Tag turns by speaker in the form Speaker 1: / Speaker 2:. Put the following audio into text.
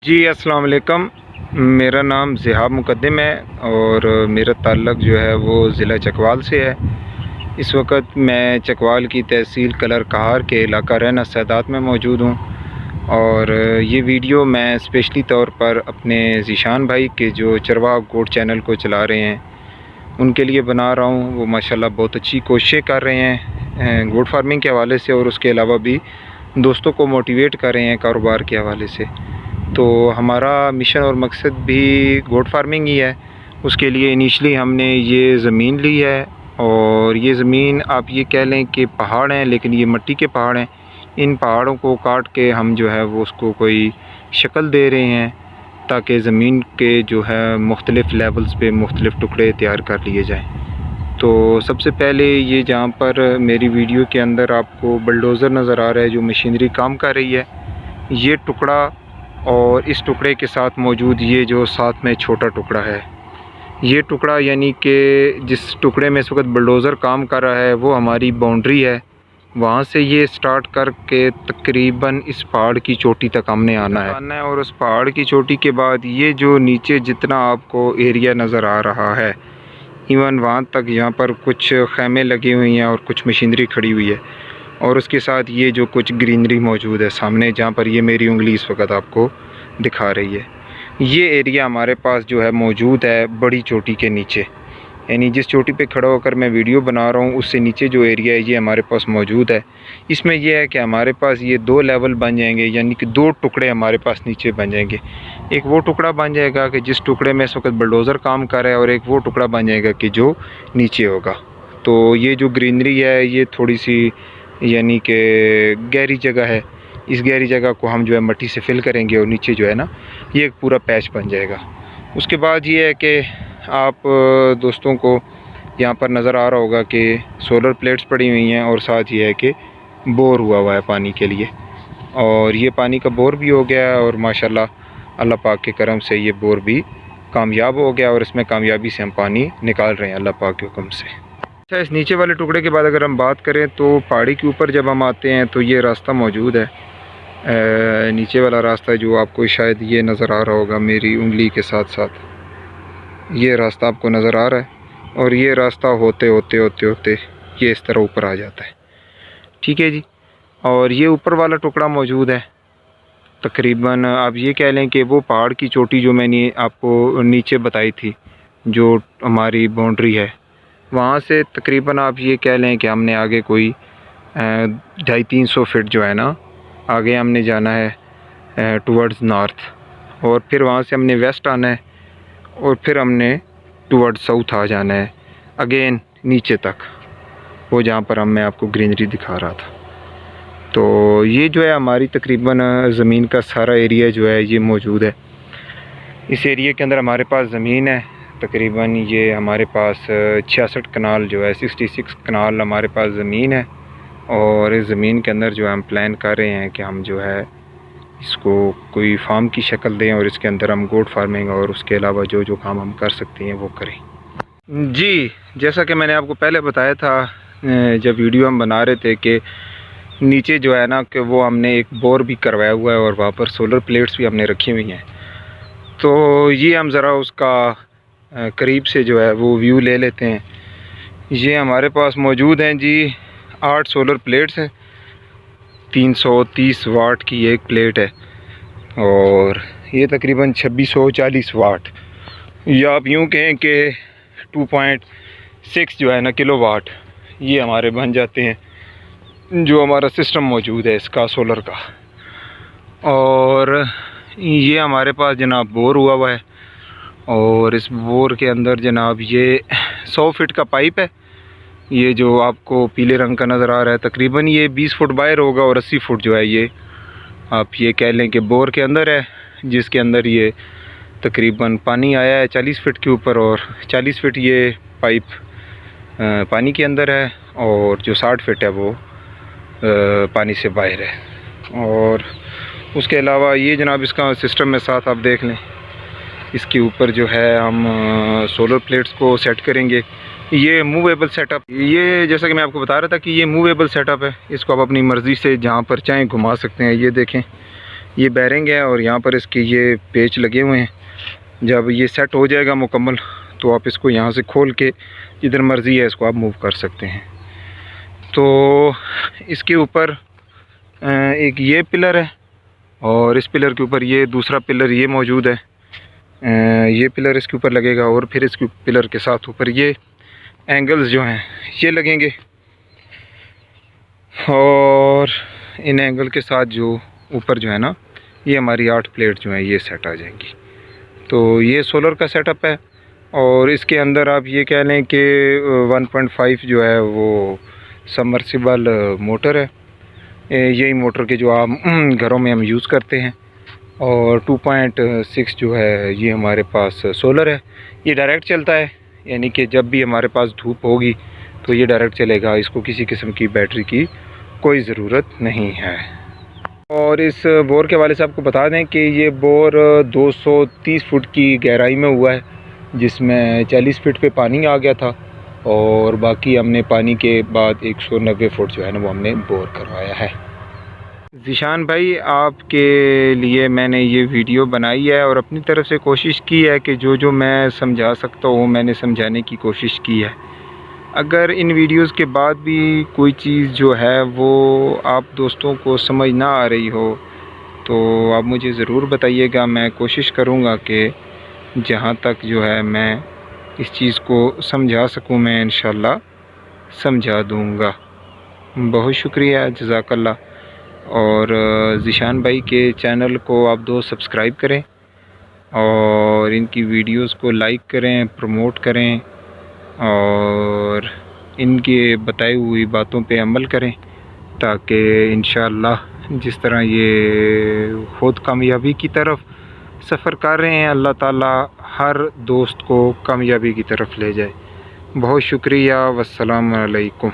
Speaker 1: जी अस्सलाम वालेकुम। मेरा नाम ज़िहाब मुक़द्दम है और मेरा ताल्लुक़ जो है वो ज़िला चकवाल से है। इस वक्त मैं चकवाल की तहसील कलर कहार के इलाका रैना सैदात में मौजूद हूँ और ये वीडियो मैं स्पेशली तौर पर अपने ज़ीशान भाई के जो चरवाहा गोट चैनल को चला रहे हैं उनके लिए बना रहा हूँ। वो माशाल्लाह बहुत अच्छी कोशिशें कर रहे हैं गोट फार्मिंग के हवाले से और उसके अलावा भी दोस्तों को मोटिवेट कर रहे हैं कारोबार के हवाले से। तो हमारा मिशन और मकसद भी गोट फार्मिंग ही है। उसके लिए इनिशली हमने ये ज़मीन ली है और ये ज़मीन आप ये कह लें कि पहाड़ हैं, लेकिन ये मिट्टी के पहाड़ हैं। इन पहाड़ों को काट के हम जो है वो उसको कोई शक्ल दे रहे हैं ताकि ज़मीन के जो है मुख्तलिफ़ लेवल्स पे मुख्तलिफ़ टुकड़े तैयार कर लिए जाएँ। तो सबसे पहले ये जहाँ पर मेरी वीडियो के अंदर आपको बुलडोज़र नज़र आ रहा है जो मशीनरी काम कर रही है, ये टुकड़ा और इस टुकड़े के साथ मौजूद ये जो साथ में छोटा टुकड़ा है, ये टुकड़ा यानी कि जिस टुकड़े में इस वक्त बुलडोज़र काम कर रहा है वो हमारी बाउंड्री है। वहाँ से ये स्टार्ट करके तकरीबन इस पहाड़ की चोटी तक हमने आना है और उस पहाड़ की चोटी के बाद ये जो नीचे जितना आपको एरिया नज़र आ रहा है, इवन वहाँ तक यहाँ पर कुछ खैमे लगी हुई हैं और कुछ मशीनरी खड़ी हुई है और उसके साथ ये जो कुछ ग्रीनरी मौजूद है सामने, जहाँ पर ये मेरी उंगली इस वक्त आपको दिखा रही है, ये एरिया हमारे पास जो है मौजूद है बड़ी चोटी के नीचे। यानी जिस चोटी पे खड़ा होकर मैं वीडियो बना रहा हूँ उससे नीचे जो एरिया है ये हमारे पास मौजूद है। इसमें यह है कि हमारे पास ये दो लेवल बन जाएंगे, यानी कि दो टुकड़े हमारे पास नीचे बन जाएंगे। एक वो टुकड़ा बन जाएगा कि जिस टुकड़े में इस वक्त बुलडोज़र काम कर रहा है और एक वो टुकड़ा बन जाएगा कि जो नीचे होगा। तो ये जो ग्रीनरी है ये थोड़ी सी यानी कि गहरी जगह है, इस गहरी जगह को हम जो है मिट्टी से फिल करेंगे और नीचे जो है ना ये एक पूरा पैच बन जाएगा। उसके बाद ये है कि आप दोस्तों को यहाँ पर नज़र आ रहा होगा कि सोलर प्लेट्स पड़ी हुई हैं और साथ ये है कि बोर हुआ है पानी के लिए, और ये पानी का बोर भी हो गया है और माशाल्लाह अल्लाह पाक के करम से ये बोर भी कामयाब हो गया और इसमें कामयाबी से हम पानी निकाल रहे हैं अल्लाह पाक के हुक्म से। अच्छा, इस नीचे वाले टुकड़े के बाद अगर हम बात करें तो पहाड़ी के ऊपर जब हम आते हैं तो ये रास्ता मौजूद है। नीचे वाला रास्ता जो आपको शायद ये नज़र आ रहा होगा मेरी उंगली के साथ साथ, ये रास्ता आपको नज़र आ रहा है और ये रास्ता होते होते ये इस तरह ऊपर आ जाता है। ठीक है जी। और ये ऊपर वाला टुकड़ा मौजूद है, तकरीबन आप ये कह लें कि वो पहाड़ की चोटी जो मैंने आपको नीचे बताई थी जो हमारी बाउंड्री है, वहाँ से तकरीबन आप ये कह लें कि हमने आगे कोई 250-300 फीट जो है ना आगे हमने जाना है टुवर्ड्स नॉर्थ, और फिर वहाँ से हमने वेस्ट आना है और फिर हमने टुवर्ड्स साउथ आ जाना है अगेन नीचे तक, वो जहाँ पर मैं आपको ग्रीनरी दिखा रहा था। तो ये जो है हमारी तकरीबन ज़मीन का सारा एरिया जो है ये मौजूद है। इस एरिया के अंदर हमारे पास ज़मीन है तकरीबन, ये हमारे पास 66 कनाल जो है 66 कनाल हमारे पास ज़मीन है और इस ज़मीन के अंदर जो है हम प्लान कर रहे हैं कि हम जो है इसको कोई फार्म की शक्ल दें और इसके अंदर हम गोट फार्मिंग और उसके अलावा जो जो काम हम कर सकते हैं वो करें। जी, जैसा कि मैंने आपको पहले बताया था जब वीडियो हम बना रहे थे कि नीचे जो है ना कि वो हमने एक बोर भी करवाया हुआ है और वहाँ पर सोलर प्लेट्स भी हमने रखी हुई हैं। तो ये हम ज़रा उसका करीब से जो है वो व्यू ले लेते हैं। ये हमारे पास मौजूद हैं जी 8 सोलर प्लेट्स हैं, 330 वाट की एक प्लेट है और ये तकरीबन 2640 वाट, या आप यूँ कहें कि 2.6 जो है ना किलो वाट ये हमारे बन जाते हैं जो हमारा सिस्टम मौजूद है इसका सोलर का। और ये हमारे पास जनाब बोर हुआ है और इस बोर के अंदर जनाब ये 100 फीट का पाइप है, ये जो आपको पीले रंग का नज़र आ रहा है तकरीबन ये 20 फुट बाहर होगा और 80 फुट जो है ये आप ये कह लें कि बोर के अंदर है, जिसके अंदर ये तकरीबन पानी आया है 40 फीट के ऊपर और 40 फीट ये पाइप पानी के अंदर है और जो 60 फीट है वो पानी से बाहर है। और उसके अलावा ये जनाब इसका सिस्टम में साथ आप देख लें, इसके ऊपर जो है हम सोलर प्लेट्स को सेट करेंगे। ये मूवेबल सेटअप, ये जैसा कि मैं आपको बता रहा था कि ये मूवेबल सेटअप है, इसको आप अपनी मर्ज़ी से जहाँ पर चाहें घुमा सकते हैं। ये देखें ये बैरिंग है और यहाँ पर इसके ये पेच लगे हुए हैं। जब ये सेट हो जाएगा मुकम्मल तो आप इसको यहाँ से खोल के जिधर मर्ज़ी है इसको आप मूव कर सकते हैं। तो इसके ऊपर एक ये पिलर है और इस पिलर के ऊपर ये दूसरा पिलर ये मौजूद है। ये पिलर इसके ऊपर लगेगा और फिर इसके पिलर के साथ ऊपर ये एंगल्स जो हैं ये लगेंगे और इन एंगल के साथ जो ऊपर जो है ना ये हमारी 8 प्लेट जो है ये सेट आ जाएंगी। तो ये सोलर का सेटअप है और इसके अंदर आप ये कह लें कि 1.5 जो है वो सबमर्सिबल मोटर है। यही मोटर के जो आप घरों में हम यूज़ करते हैं और 2.6 जो है ये हमारे पास सोलर है। ये डायरेक्ट चलता है, यानी कि जब भी हमारे पास धूप होगी तो ये डायरेक्ट चलेगा। इसको किसी किस्म की बैटरी की कोई ज़रूरत नहीं है। और इस बोर के वाले साहब को बता दें कि ये बोर 230 फुट की गहराई में हुआ है, जिसमें 40 फीट पे पानी आ गया था और बाकी हमने पानी के बाद 190 फुट जो है ना वो हमने बोर करवाया है। ज़ीशान भाई, आपके लिए मैंने ये वीडियो बनाई है और अपनी तरफ से कोशिश की है कि जो मैं समझा सकता हूँ मैंने समझाने की कोशिश की है। अगर इन वीडियोस के बाद भी कोई चीज़ जो है वो आप दोस्तों को समझ ना आ रही हो तो आप मुझे ज़रूर बताइएगा। मैं कोशिश करूँगा कि जहाँ तक जो है मैं इस चीज़ को समझा सकूँ मैं इंशाल्लाह समझा दूँगा। बहुत शुक्रिया, जज़ाकल्लाह। और ज़ीशान भाई के चैनल को आप दोस्त सब्सक्राइब करें और इनकी वीडियोस को लाइक करें, प्रमोट करें और इनके बताई हुई बातों पे अमल करें ताकि इंशाअल्लाह जिस तरह ये खुद कामयाबी की तरफ सफ़र कर रहे हैं अल्लाह ताला हर दोस्त को कामयाबी की तरफ ले जाए। बहुत शुक्रिया। वस्सलाम अलैकुम।